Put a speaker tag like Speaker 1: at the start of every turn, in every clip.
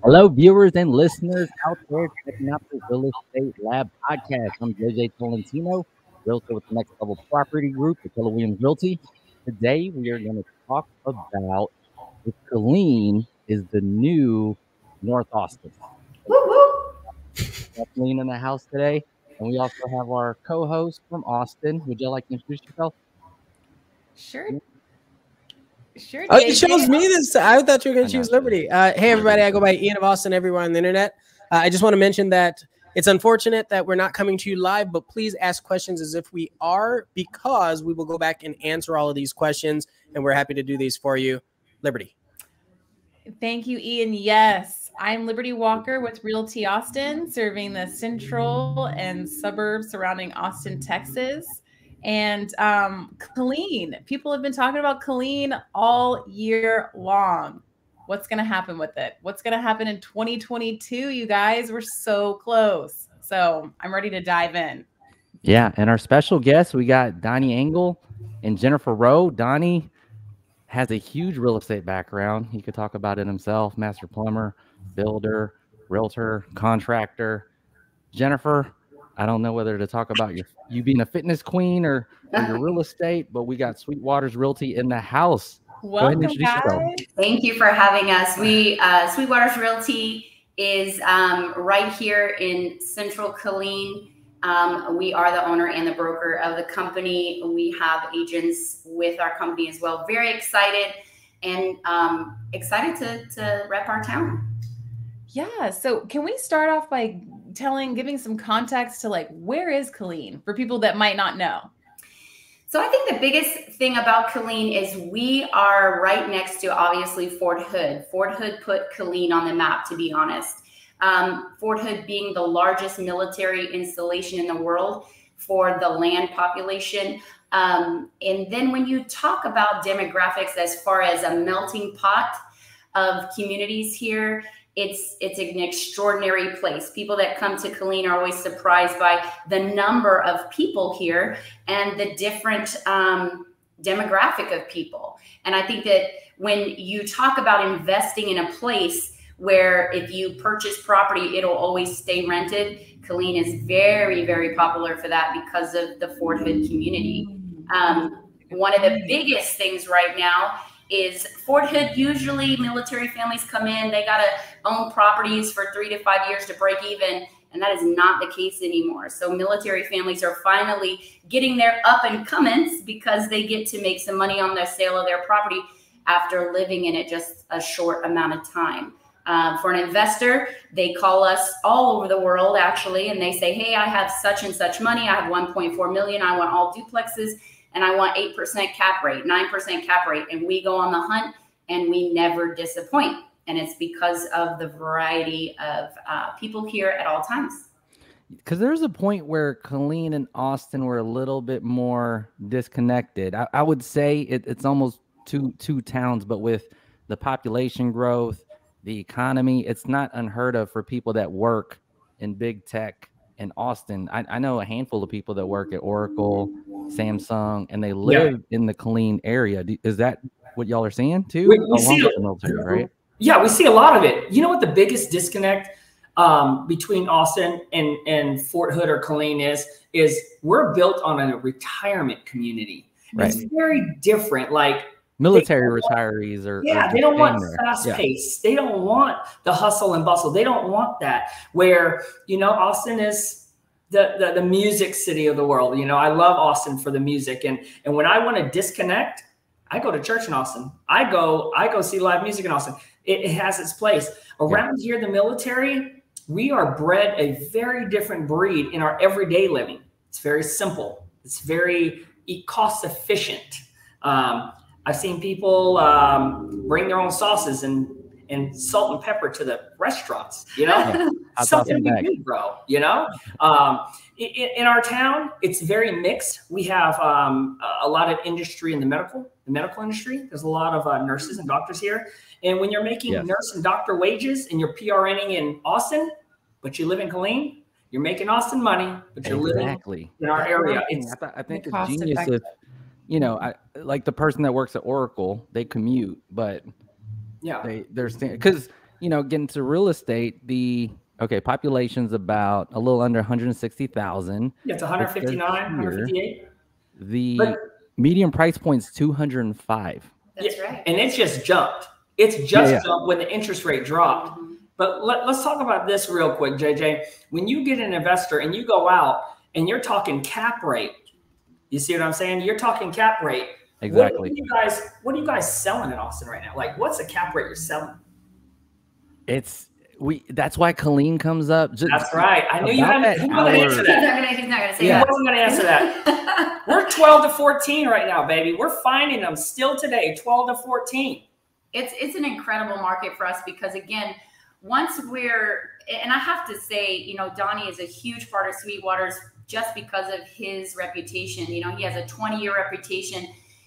Speaker 1: Hello, viewers and listeners out there checking out the Real Estate Lab podcast. I'm JJ Tolentino, realtor with the Next Level Property Group at Keller Williams Realty. Today, we are going to talk about if Killeen is the new North Austin. Killeen in the house today, and we also have our co-host from Austin. Would you like to introduce yourself?
Speaker 2: Sure.
Speaker 3: Oh, you chose me this. I thought you were going to choose Liberty. Hey, everybody. I go by Ian of Austin everywhere on the internet. I just want to mention that it's unfortunate that we're not coming to you live, but please ask questions as if we are, because we will go back and answer all of these questions, and we're happy to do these for you. Liberty.
Speaker 2: Thank you, Ian. Yes, I'm Liberty Walker with Realty Austin, serving the central and suburbs surrounding Austin, Texas. And Killeen, people have been talking about Killeen all year long. What's going to happen with it? What's going to happen in 2022, you guys? We're so close. So I'm ready to dive in.
Speaker 1: Yeah, and our special guests, we got Donnie Engel and Jennifer Rowe. Donnie has a huge real estate background. He could talk about it himself. Master plumber, builder, realtor, contractor. Jennifer, I don't know whether to talk about you being a fitness queen or your real estate, but we got Sweetwater's Realty in the house.
Speaker 2: Welcome, guys.
Speaker 4: Thank you for having us. Sweetwater's Realty is right here in Central Killeen. We are the owner and the broker of the company. We have agents with our company as well. Very excited and excited to rep our town.
Speaker 2: Yeah. So can we start off by giving some context to where is Killeen for people that might not know?
Speaker 4: So I think the biggest thing about Killeen is we are right next to, obviously, Fort Hood. Fort Hood put Killeen on the map, to be honest. Fort Hood being the largest military installation in the world for the land population. And then when you talk about demographics as far as a melting pot of communities here, it's an extraordinary place. People that come to Killeen are always surprised by the number of people here and the different demographic of people. And I think that when you talk about investing in a place where if you purchase property, it'll always stay rented, Killeen is very, very popular for that because of the Fort Hood community. One of the biggest things right now is Fort Hood. Usually military families come in, they got to own properties for 3 to 5 years to break even. And that is not the case anymore. So military families are finally getting their up and comings because they get to make some money on the sale of their property after living in it just a short amount of time. For an investor, they call us all over the world, actually, and they say, hey, I have such and such money. I have 1.4 million. I want all duplexes. And I want 8% cap rate, 9% cap rate. And we go on the hunt and we never disappoint. And it's because of the variety of people here at all times.
Speaker 1: Because there's a point where Killeen and Austin were a little bit more disconnected. I would say it's almost two towns, but with the population growth, the economy, it's not unheard of for people that work in big tech in Austin. I know a handful of people that work at Oracle, Samsung, and they live in the Killeen area. Is that what y'all are seeing too?
Speaker 5: We see
Speaker 1: military, right?
Speaker 5: Yeah, we see a lot of it. You know what the biggest disconnect between Austin and Fort Hood or Killeen is we're built on a retirement community. Right. It's very different. Like
Speaker 1: military retirees are
Speaker 5: they don't want fast pace. They don't want the hustle and bustle. They don't want that. Where, Austin is the music city of the world. I love Austin for the music. And when I want to disconnect, I go to church in Austin. I go see live music in Austin. It has its place. Around here, the military, we are bred a very different breed in our everyday living. It's very simple. It's very cost efficient. I've seen people bring their own sauces and salt and pepper to the restaurants, you know, something you do, bro, you know. In our town, it's very mixed. We have a lot of industry in the medical industry. There's a lot of nurses and doctors here. And when you're making nurse and doctor wages and you're PRNing in Austin, but you live in Killeen, you're making Austin money, but you're living in our area.
Speaker 1: I think it's genius if, you know, like the person that works at Oracle, they commute, but they're because, you know, getting to real estate, population's about a little under 160,000. Yeah,
Speaker 5: it's 159, 158.
Speaker 1: The median price point's 205.
Speaker 4: That's right.
Speaker 5: And it just jumped. It's just jumped when the interest rate dropped. But let's talk about this real quick, JJ. When you get an investor and you go out and you're talking cap rate, you see what I'm saying? You're talking cap rate.
Speaker 1: Exactly.
Speaker 5: What are you guys selling in Austin right now? Like, what's the cap rate you're selling?
Speaker 1: That's why Killeen comes up.
Speaker 5: That's right. I knew you hadn't. He's not going to answer that.
Speaker 4: He's not going to say
Speaker 5: that. He wasn't going to answer that. We're 12 to 14 right now, baby. We're finding them still today, 12 to 14.
Speaker 4: It's an incredible market for us because, again, once and I have to say, you know, Donnie is a huge part of Sweetwater's just because of his reputation. You know, he has a 20-year reputation.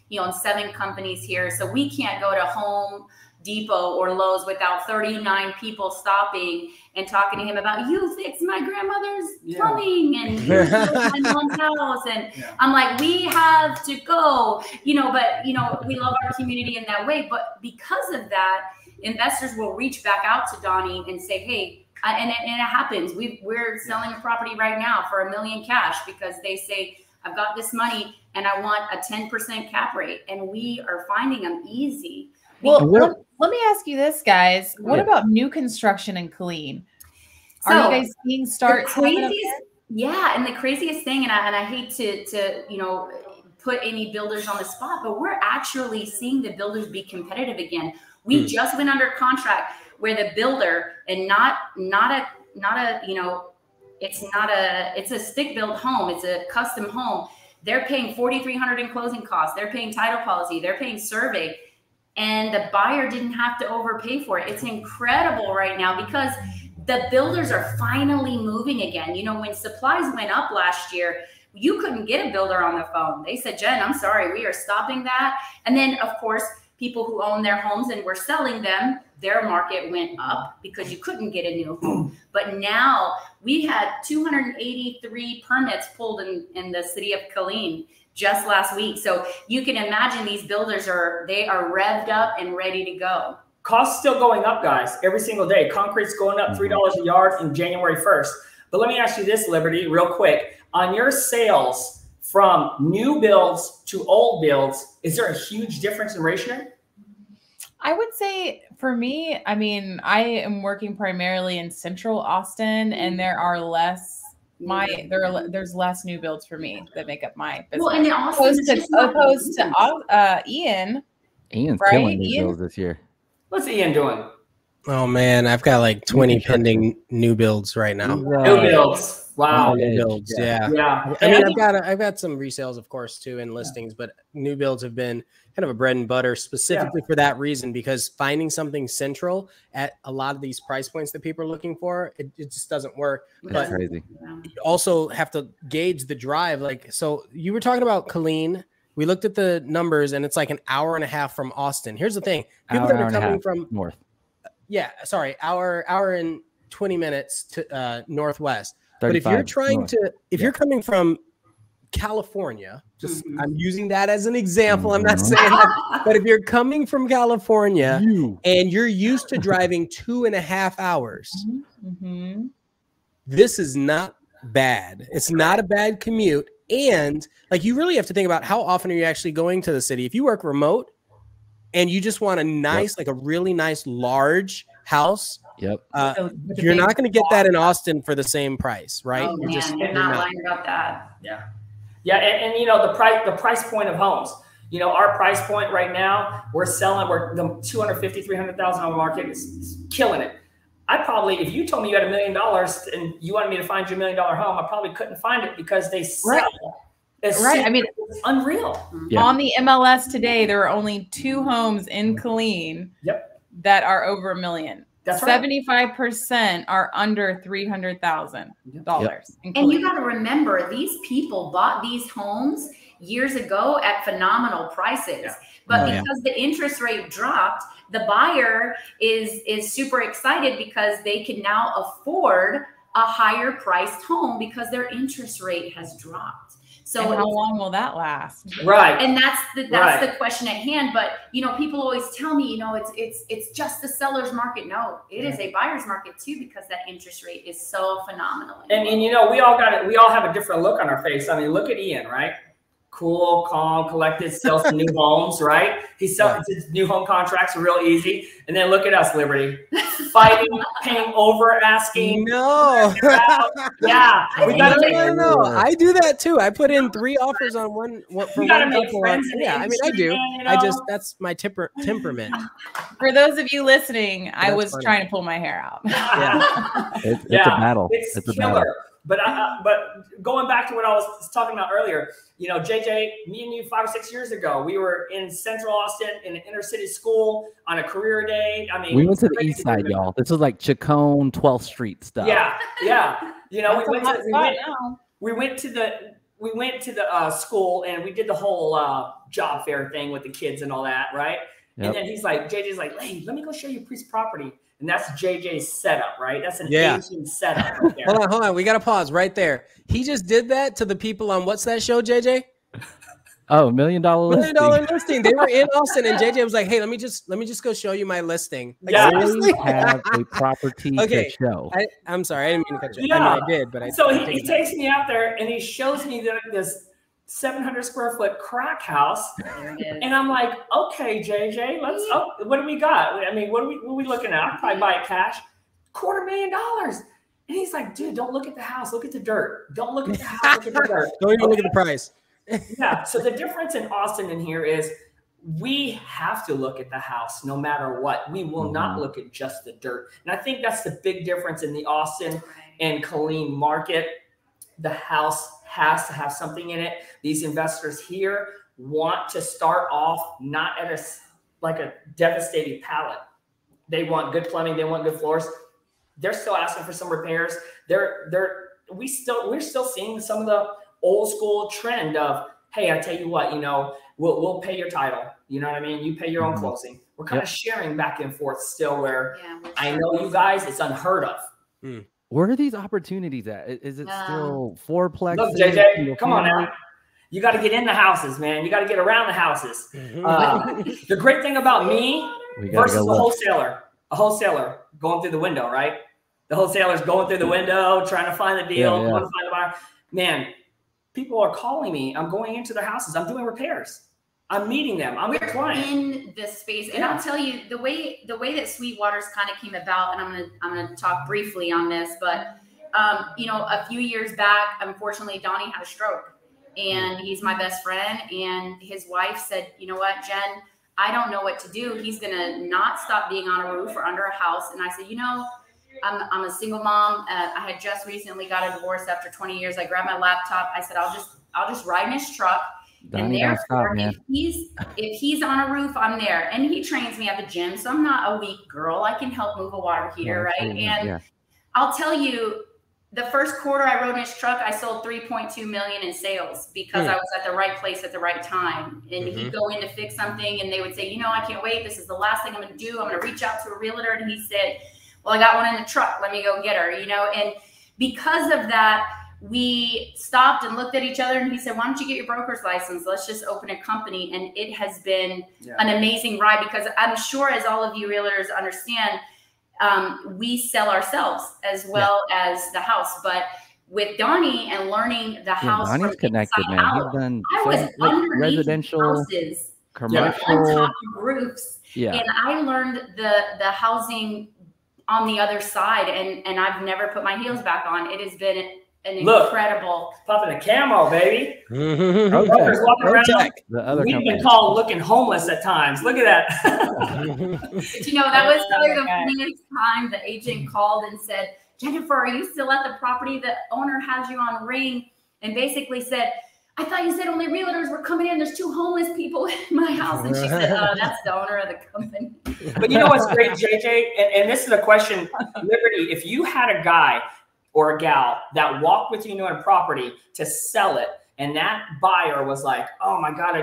Speaker 4: He owns 7 companies here. So we can't go to Home Depot or Lowe's without 39 people stopping and talking to him about, you fixed my grandmother's plumbing and you built my mom's house. And I'm like, we have to go, you know, but, you know, we love our community in that way. But because of that, investors will reach back out to Donnie and say, hey, and it happens. We're selling a property right now for $1 million cash because they say, I've got this money and I want a 10% cap rate. And we are finding them easy.
Speaker 2: Well, let me ask you this, guys. What about new construction in Killeen? Are you guys seeing start?
Speaker 4: Yeah, and the craziest thing, and I hate to you know, put any builders on the spot, but we're actually seeing the builders be competitive again. We just went under contract where the builder, and not a you know, it's a stick built home, it's a custom home. They're paying $4,300 in closing costs. They're paying title policy. They're paying survey. And the buyer didn't have to overpay for it. It's incredible right now because the builders are finally moving again. You know, when supplies went up last year, you couldn't get a builder on the phone. They said, Jen, I'm sorry, we are stopping that. And then, of course, people who own their homes and were selling them, their market went up because you couldn't get a new home. But now we had 283 permits pulled in the city of Killeen just last week. So you can imagine these builders are revved up and ready to go.
Speaker 5: Costs still going up, guys, every single day. Concrete's going up $3 a yard in January 1st. But let me ask you this, Liberty, real quick. On your sales from new builds to old builds, is there a huge difference in ratio?
Speaker 2: I would say for me, I mean, I am working primarily in Central Austin, and there are less. There's less new builds for me that make up my business.
Speaker 4: Well, and
Speaker 2: opposed to Ian.
Speaker 1: Ian's killing new builds this year.
Speaker 5: What's Ian doing?
Speaker 3: Oh man, I've got like 20 pending new builds right now.
Speaker 5: New builds. Wow.
Speaker 3: New builds. Yeah. I mean, I've got some resales, of course, too, and listings, but new builds have been kind of a bread and butter specifically for that reason, because finding something central at a lot of these price points that people are looking for, it just doesn't work.
Speaker 1: That's crazy.
Speaker 3: You also have to gauge the drive. Like, so you were talking about Killeen. We looked at the numbers and it's like an hour and a half from Austin. Here's the thing. People that are coming from
Speaker 1: north.
Speaker 3: Yeah. Sorry. Hour and 20 minutes to northwest. But if you're trying to, if you're coming from California, just I'm using that as an example. I'm not saying that, but if you're coming from California and you're used to driving 2.5 hours, this is not bad. It's not a bad commute. And like, you really have to think about how often are you actually going to the city? If you work remote and you just want a nice, like a really nice large house, you're not going to get that in Austin for the same price, right?
Speaker 4: Oh, you're not lying about that.
Speaker 5: Yeah. And you know, the price point of homes. You know, our price point right now, we're the 250, 300,000 on the market is killing it. I probably, if you told me you had $1 million and you wanted me to find you $1 million home, I probably couldn't find it because they sell.
Speaker 2: Right. I mean,
Speaker 5: it's unreal.
Speaker 2: On the MLS today, there are only 2 homes in Killeen that are over $1 million.
Speaker 5: That's
Speaker 2: 75% are under $300,000.
Speaker 4: And you got to remember, these people bought these homes years ago at phenomenal prices. But because the interest rate dropped, the buyer is super excited because they can now afford a higher priced home because their interest rate has dropped. So
Speaker 2: how long will that last?
Speaker 5: Right.
Speaker 4: And that's the question at hand. But you know, people always tell me, you know, it's just the seller's market. No, it is a buyer's market too, because that interest rate is so phenomenal.
Speaker 5: And you know, we all have a different look on our face. I mean, look at Ian, right? Cool, calm, collected, sells some new homes, right? He sells his new home contracts are real easy. And then look at us, Liberty, fighting, paying over, asking.
Speaker 3: No.
Speaker 5: Yeah.
Speaker 3: No. I do that too. I put in 3 offers on one.
Speaker 5: You gotta make friends.
Speaker 3: Yeah, I mean, I do.
Speaker 5: Man, you know?
Speaker 3: That's my temperament.
Speaker 2: For those of you listening, I was trying to pull my hair out.
Speaker 1: It's a battle.
Speaker 5: It's a killer. But going back to what I was talking about earlier, you know, JJ, me and you 5 or 6 years ago, we were in Central Austin in an inner city school on a career day. I mean,
Speaker 1: we went to the east side, y'all. This was like Chacon, 12th Street stuff.
Speaker 5: Yeah. You know, we went to the school and we did the whole job fair thing with the kids and all that, right? Yep. And then JJ's like, hey, let me go show you a piece of property. And that's JJ's setup, right? That's an Asian setup right there.
Speaker 3: Hold on. We got to pause right there. He just did that to the people on what's that show, JJ?
Speaker 1: Oh, $1 Million Listing.
Speaker 3: $1 Million Listing. They were in Austin, and JJ was like, "Hey, let me just go show you my listing." Like,
Speaker 1: seriously? Have a property to show.
Speaker 3: I'm sorry, I didn't mean to cut you. Yeah. I mean, I did, but
Speaker 5: he takes me out there and he shows me this 700 square foot crack house, and I'm like, okay, JJ, what do we got? I mean, what are we looking at? I'll probably buy it cash, $250,000. And he's like, dude, don't look at the house, look at the dirt. Don't look at the house, look at the dirt.
Speaker 3: Don't even look at the price.
Speaker 5: Yeah. So the difference in Austin and here is we have to look at the house no matter what. We will not look at just the dirt. And I think that's the big difference in the Austin and Killeen market. The house has to have something in it. These investors here want to start off not at a devastating pallet. They want good plumbing. They want good floors. They're still asking for some repairs. We're still seeing some of the old school trend of, hey, I tell you what, you know, we'll pay your title. You know what I mean? You pay your own closing. We're kind of sharing back and forth still, where I know you guys, it's unheard of.
Speaker 1: Where are these opportunities at? Is it still fourplex?
Speaker 5: Look, JJ, come on now. You got to get in the houses, man. You got to get around the houses. The great thing about me versus a wholesaler going through the window, right? The wholesaler's going through the window, trying to find the deal, going to find the buyer. Man, people are calling me. I'm going into their houses. I'm doing repairs. I'm meeting them. I'm
Speaker 4: in this space, and I'll tell you the way that Sweetwater's kind of came about. And I'm gonna talk briefly on this, but you know, a few years back, unfortunately, Donnie had a stroke, and he's my best friend. And his wife said, "You know what, Jen? I don't know what to do. He's gonna not stop being on a roof or under a house." And I said, "You know, I'm a single mom. I had just recently got a divorce after 20 years. I grabbed my laptop. I said, I'll just ride in his truck." Donnie, and therefore, if he's on a roof, I'm there. And he trains me at the gym, so I'm not a weak girl. I can help move a water heater, right? And I'll tell you, the first quarter I rode in his truck, I sold $3.2 million in sales because I was at the right place at the right time. And he'd go in to fix something, and they would say, "You know, I can't wait. This is the last thing I'm going to do. I'm going to reach out to a realtor." And he said, "Well, I got one in the truck. Let me go get her." You know, and because of that, we stopped and looked at each other, and he said, "Why don't you get your broker's license? Let's just open a company." And it has been an amazing ride, because I'm sure, as all of you realtors understand, we sell ourselves as well as the house. But with Donnie and learning the house,
Speaker 1: Donnie's connected, man. He's done residential,
Speaker 4: houses,
Speaker 1: commercial,
Speaker 4: on top of roofs. And I learned the housing on the other side, and I've never put my heels back on. It has been incredible.
Speaker 5: Popping a camo, baby.
Speaker 1: Okay.
Speaker 5: Walking around.
Speaker 1: The other
Speaker 5: We've
Speaker 1: company.
Speaker 5: been called looking homeless at times. Look at that.
Speaker 4: But, you know, that was probably the funniest time the agent called and said, Jennifer, are you still at the property? The owner has you on ring, and basically said, I thought you said only realtors were coming in. There's 2 homeless people in my house. And she said, that's the owner of the company.
Speaker 5: But you know what's great, JJ? And this is a question, Liberty, if you had a guy or a gal that walked with you on a property to sell it, and that buyer was like, oh my God,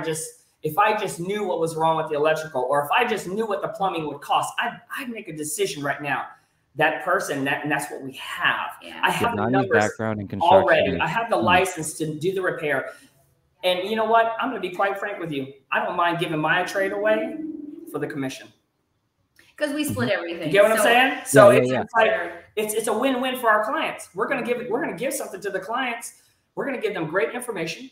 Speaker 5: if I just knew what was wrong with the electrical, or if I just knew what the plumbing would cost, I'd make a decision right now. That person, and that's what we have.
Speaker 4: Yeah.
Speaker 5: I have the numbers
Speaker 1: background in construction
Speaker 5: already. I have the license to do the repair. And you know what? I'm going to be quite frank with you. I don't mind giving my trade away for the commission.
Speaker 4: Because we split everything.
Speaker 5: You get what I'm saying? So
Speaker 1: yeah.
Speaker 5: It's a win-win for our clients. We're going to give something to the clients. We're going to give them great information,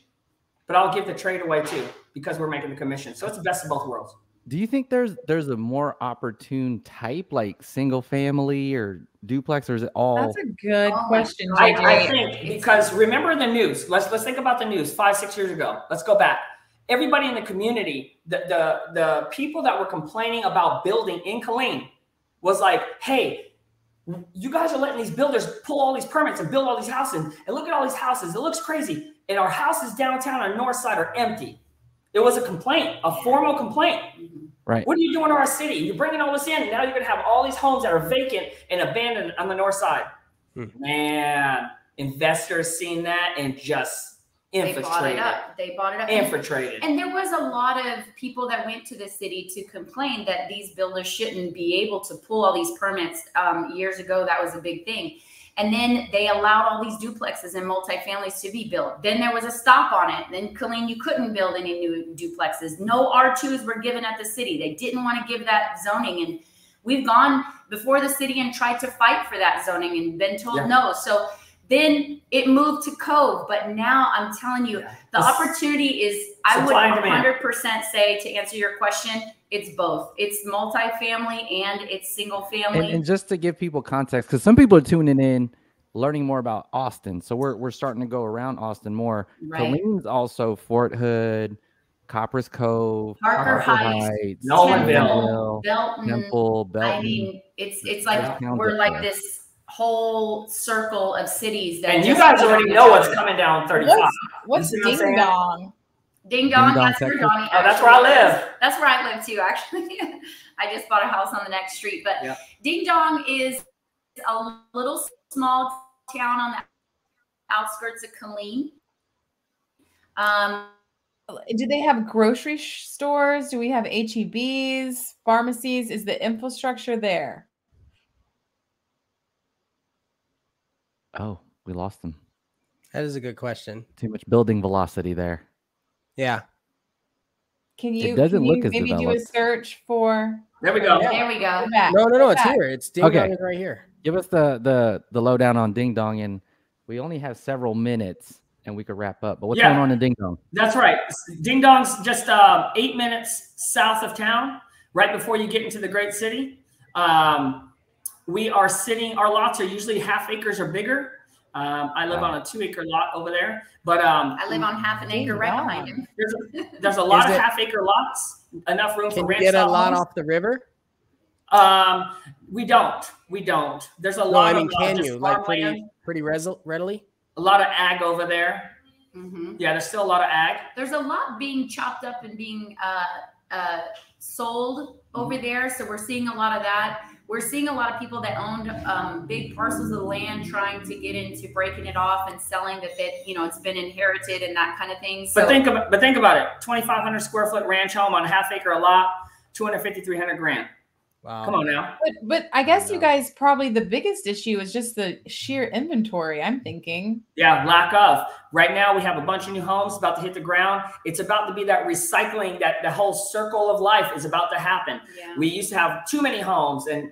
Speaker 5: but I'll give the trade away too, because we're making the commission. So it's the best of both worlds.
Speaker 1: Do you think there's a more opportune type, like single family or duplex, or is it all?
Speaker 2: That's a good question, JJ.
Speaker 5: I think, because remember the news. Let's think about the news 5-6 years ago. Let's go back. Everybody in the community, the people that were complaining about building in Killeen was like, hey, you guys are letting these builders pull all these permits and build all these houses. And look at all these houses. It looks crazy. And our houses downtown on North Side are empty. It was a complaint, a formal complaint.
Speaker 1: Right.
Speaker 5: What are you doing to our city? You're bringing all this in, and now you're going to have all these homes that are vacant and abandoned on the North Side. Man, investors seen that and just infiltrated.
Speaker 4: They bought it up.
Speaker 5: Infiltrated.
Speaker 4: And there was a lot of people that went to the city to complain that these builders shouldn't be able to pull all these permits. Years ago, that was a big thing. And then they allowed all these duplexes and multifamilies to be built. Then there was a stop on it. Then Killeen, you couldn't build any new duplexes. No R2s were given at the city. They didn't want to give that zoning. And we've gone before the city and tried to fight for that zoning and been told no. So then it moved to Cove. But now I'm telling you, the opportunity is, I would 100% say, to answer your question, it's both. It's multifamily and it's single family.
Speaker 1: And just to give people context, because some people are tuning in, learning more about Austin. So we're starting to go around Austin more.
Speaker 4: Right.
Speaker 1: Killeen's also Fort Hood, Copper's Cove,
Speaker 4: Parker Heights,
Speaker 5: Nolanville,
Speaker 4: Belton.
Speaker 1: Temple, Belton.
Speaker 4: I mean, it's like we're like this whole circle of cities. That
Speaker 5: and you guys already know what's coming down 35.
Speaker 2: What's Ding Dong?
Speaker 4: Ding Dong, that's where Johnny.
Speaker 5: Oh, that's where I live.
Speaker 4: That's where I live too, actually. I just bought a house on the next street. But Ding Dong is a little small town on the outskirts of Killeen.
Speaker 2: Do they have grocery stores? Do we have HEBs, pharmacies? Is the infrastructure there?
Speaker 1: Oh, we lost them.
Speaker 3: That is a good question.
Speaker 1: Too much building velocity there.
Speaker 3: Yeah.
Speaker 2: Can you, maybe do a search for?
Speaker 5: There we go.
Speaker 4: There we go.
Speaker 3: No, it's here. It's Ding Dong is right here.
Speaker 1: Give us the lowdown on Ding Dong, and we only have several minutes, and we could wrap up. But what's going on in Ding Dong?
Speaker 5: That's right. Ding Dong's just 8 minutes south of town, right before you get into the great city. We are sitting. Our lots are usually half acres or bigger. I live on a 2-acre lot over there, but
Speaker 4: I live on half an acre right behind him.
Speaker 5: There's a lot of half-acre lots, enough room for ranch.
Speaker 3: Can you get a lot off the river?
Speaker 5: We don't. There's a lot.
Speaker 3: I mean, can you like pretty readily?
Speaker 5: A lot of ag over there. Yeah, there's still a lot of ag.
Speaker 4: There's a lot being chopped up and being sold over there, so we're seeing a lot of that. We're seeing a lot of people that owned big parcels of land trying to get into breaking it off and selling that it's been inherited and that kind of thing. So,
Speaker 5: but think about it: 2,500 square foot ranch home on a half-acre lot, $250,000-$300,000.
Speaker 3: Wow!
Speaker 5: Come on now.
Speaker 2: But I guess you guys probably the biggest issue is just the sheer inventory. I'm thinking.
Speaker 5: Yeah, lack of. Right now we have a bunch of new homes about to hit the ground. It's about to be that recycling, that the whole circle of life is about to happen.
Speaker 4: Yeah.
Speaker 5: We used to have too many homes, and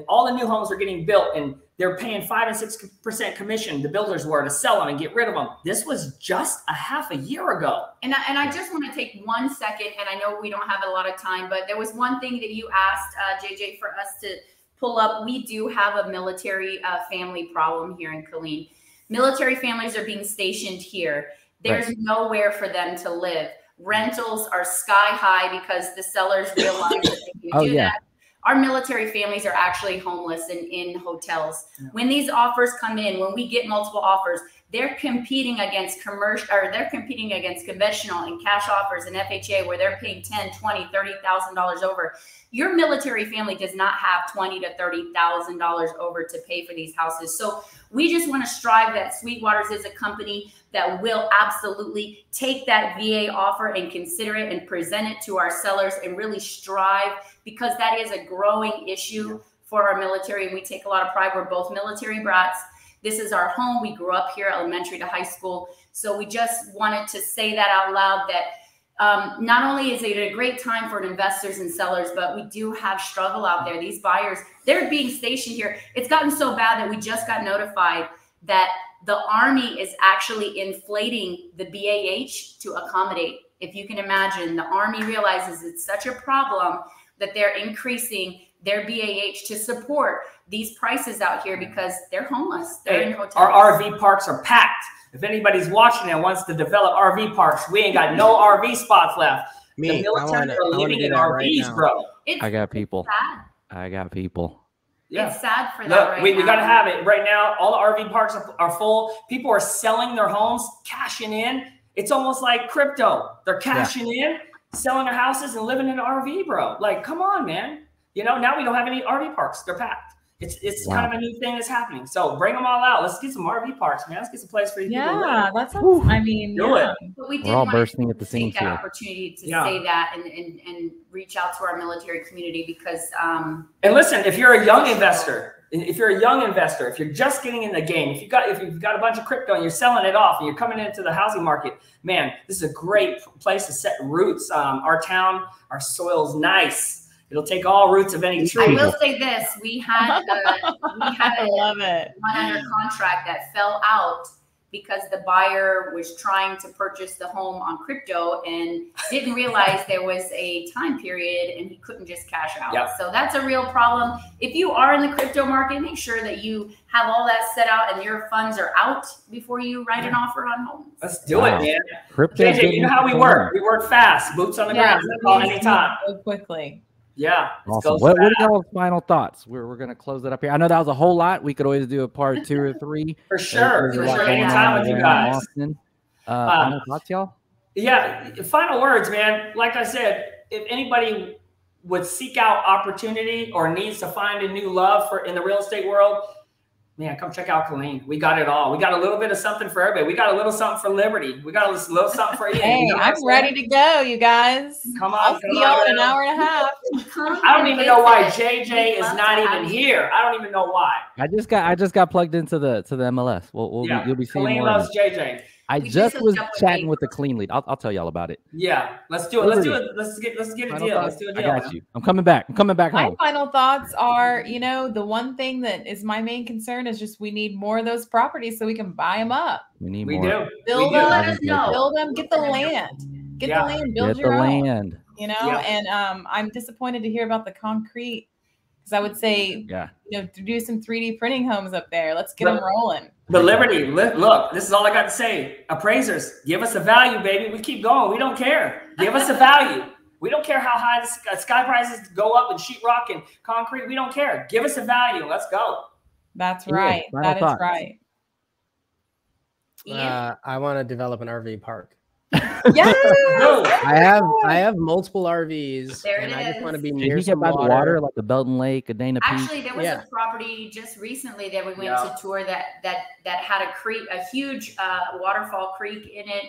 Speaker 5: all the new homes are getting built, and they're paying 5 and 6% commission. The builders were to sell them and get rid of them. This was just a half a year ago.
Speaker 4: And I just want to take 1 second, and I know we don't have a lot of time, but there was one thing that you asked, JJ, for us to pull up. We do have a military family problem here in Killeen. Military families are being stationed here. There's nowhere for them to live. Rentals are sky high because the sellers realize that they can do that. Our military families are actually homeless and in hotels. When these offers come in, when we get multiple offers, they're competing against commercial, or they're competing against conventional and cash offers and FHA where they're paying $10,000, $20,000, $30,000 over. Your military family does not have $20,000 to $30,000 over to pay for these houses. So we just want to strive that Sweetwater's is a company that will absolutely take that VA offer and consider it and present it to our sellers and really strive, because that is a growing issue for our military. And we take a lot of pride. We're both military brats. This is our home. We grew up here, elementary to high school. So we just wanted to say that out loud, that not only is it a great time for investors and sellers, but we do have struggle out there. These buyers, they're being stationed here. It's gotten so bad that we just got notified that the Army is actually inflating the BAH to accommodate. If you can imagine, the Army realizes it's such a problem that they're increasing their BAH to support these prices out here because they're homeless. They're in hotels.
Speaker 5: Our RV parks are packed. If anybody's watching and wants to develop RV parks, we ain't got no RV spots left. The military are living in RVs, bro.
Speaker 1: I got people. I got people.
Speaker 5: Yeah.
Speaker 4: It's sad for that.
Speaker 5: We got to have it right now. All the RV parks are full. People are selling their homes, cashing in. It's almost like crypto. They're cashing in, selling their houses, and living in an RV, bro. Like, come on, man. You know, now we don't have any RV parks. They're packed. It's kind of a new thing that's happening. So bring them all out. Let's get some RV parks, man. Let's get some place for you.
Speaker 2: Yeah, that sounds. I mean,
Speaker 5: do it.
Speaker 4: But we did
Speaker 1: We're all bursting at the seams
Speaker 4: take that
Speaker 1: here.
Speaker 4: opportunity to say that and reach out to our military community because.
Speaker 5: And listen, if you're a young investor, if you're just getting in the game, if you've got a bunch of crypto and you're selling it off and you're coming into the housing market, man, this is a great place to set roots. Our town, our soil's nice. It'll take all roots of any tree.
Speaker 4: I will say this: we had
Speaker 2: I love it.
Speaker 4: One under contract that fell out because the buyer was trying to purchase the home on crypto and didn't realize there was a time period and he couldn't just cash out.
Speaker 5: Yep.
Speaker 4: So that's a real problem. If you are in the crypto market, make sure that you have all that set out and your funds are out before you write an offer on homes.
Speaker 5: Let's do it, man.
Speaker 1: Crypto.
Speaker 5: JJ, you know how we work. We work fast, boots on the ground. Call anytime.
Speaker 2: So quickly.
Speaker 5: Yeah.
Speaker 1: Awesome. What are y'all's final thoughts? We're going to close it up here. I know that was a whole lot. We could always do a part 2 or 3.
Speaker 5: For sure. Anytime with you guys.
Speaker 1: Final thoughts, y'all?
Speaker 5: Yeah. Final words, man. Like I said, if anybody would seek out opportunity or needs to find a new love in the real estate world, man, come check out Killeen. We got it all. We got a little bit of something for everybody. We got a little something for Liberty. We got a little something for you.
Speaker 2: Hey,
Speaker 5: you know
Speaker 2: I'm ready to go, you guys.
Speaker 5: Come on.
Speaker 2: I'll see y'all in an hour and a half.
Speaker 5: I don't even know why JJ is not even here. I don't even know why.
Speaker 1: I just got plugged into the MLS. You'll be seeing
Speaker 5: Killeen
Speaker 1: more.
Speaker 5: loves JJ.
Speaker 1: I just was chatting with the Killeen lead. I'll tell y'all about it.
Speaker 5: Yeah, let's do it. Let's do it. Let's get a deal. Let's do a deal.
Speaker 1: I got you. I'm coming back.
Speaker 2: My
Speaker 1: home.
Speaker 2: final thoughts are, the one thing that is my main concern is just we need more of those properties so we can buy them up.
Speaker 1: We need
Speaker 5: more.
Speaker 1: Do.
Speaker 2: Build them.
Speaker 4: Let us know.
Speaker 2: Build them. Get the land. Get the land. Build
Speaker 1: Get
Speaker 2: your
Speaker 1: the
Speaker 2: own.
Speaker 1: land.
Speaker 2: And I'm disappointed to hear about the concrete because I would say, do some 3D printing homes up there. Let's get them rolling.
Speaker 5: But Liberty, look, this is all I got to say. Appraisers, give us a value, baby. We keep going. We don't care. Give us a value. We don't care how high the sky prices go up in sheetrock and concrete. We don't care. Give us a value. Let's go.
Speaker 2: That's right. That is right.
Speaker 3: I want to develop an RV park.
Speaker 2: Yes.
Speaker 3: I have multiple RVs, and I just want to be near some
Speaker 1: water, like the Belton Lake, Adana Peak.
Speaker 4: Actually, there was a property just recently that we went to tour that had a huge waterfall creek in it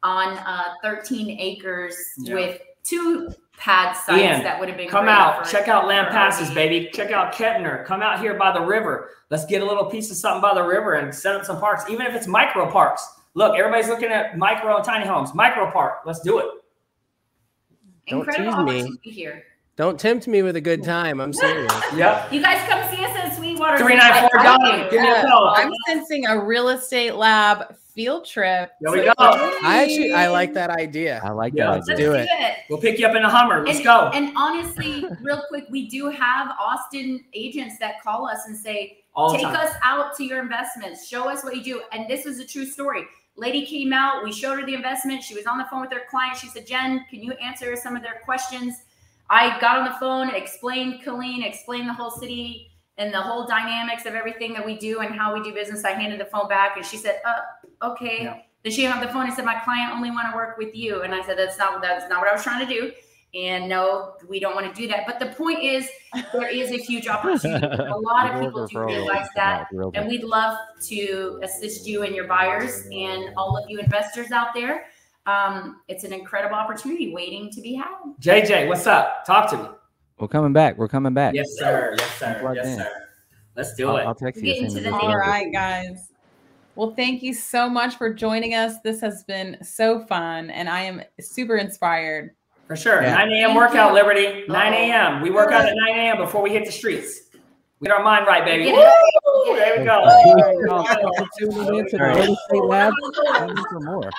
Speaker 4: on 13 acres with 2 pad sites.
Speaker 5: Ian,
Speaker 4: that would have been
Speaker 5: come out. Check out Land Passes, baby. Check out Kettner. Come out here by the river. Let's get a little piece of something by the river and set up some parks, even if it's micro parks. Look, everybody's looking at micro and tiny homes. Micro park. Let's do it.
Speaker 3: Don't tease me.
Speaker 4: Here.
Speaker 3: Don't tempt me with a good time. I'm serious.
Speaker 5: Yep.
Speaker 4: You guys come see us at Sweetwater.
Speaker 5: 394 Donnie. Give me a call.
Speaker 2: I'm sensing a real estate lab field trip.
Speaker 5: There we go.
Speaker 3: I like that idea.
Speaker 1: I like that.
Speaker 3: Let's do it.
Speaker 5: We'll pick you up in a Hummer. Let's go.
Speaker 4: And honestly, real quick, we do have Austin agents that call us and say, Take us out to your investments. Show us what you do. And this was a true story. Lady came out. We showed her the investment. She was on the phone with her client. She said, Jen, can you answer some of their questions? I got on the phone, explained Killeen, explained the whole city and the whole dynamics of everything that we do and how we do business. I handed the phone back and she said, okay. Yeah. Then she hung up the phone and said, my client only want to work with you. And I said, that's not what I was trying to do. And no, we don't want to do that. But the point is, there is a huge opportunity. A lot of people do realize that. And we'd love to assist you and your buyers and all of you investors out there. It's an incredible opportunity waiting to be had.
Speaker 5: JJ, what's up? Talk to me.
Speaker 1: We're coming back. We're coming back.
Speaker 5: Yes, sir. Yes, sir. Yes, sir. Let's do it.
Speaker 1: I'll text you.
Speaker 2: All right, guys. Well, thank you so much for joining us. This has been so fun, and I am super inspired.
Speaker 5: For sure. Yeah. 9 a.m. workout, Liberty. 9 a.m. We work out at 9 a.m. before we hit the streets. We get our mind right, baby. Woo! There we go.
Speaker 1: Tuning in to the Real Estate Lab. For more.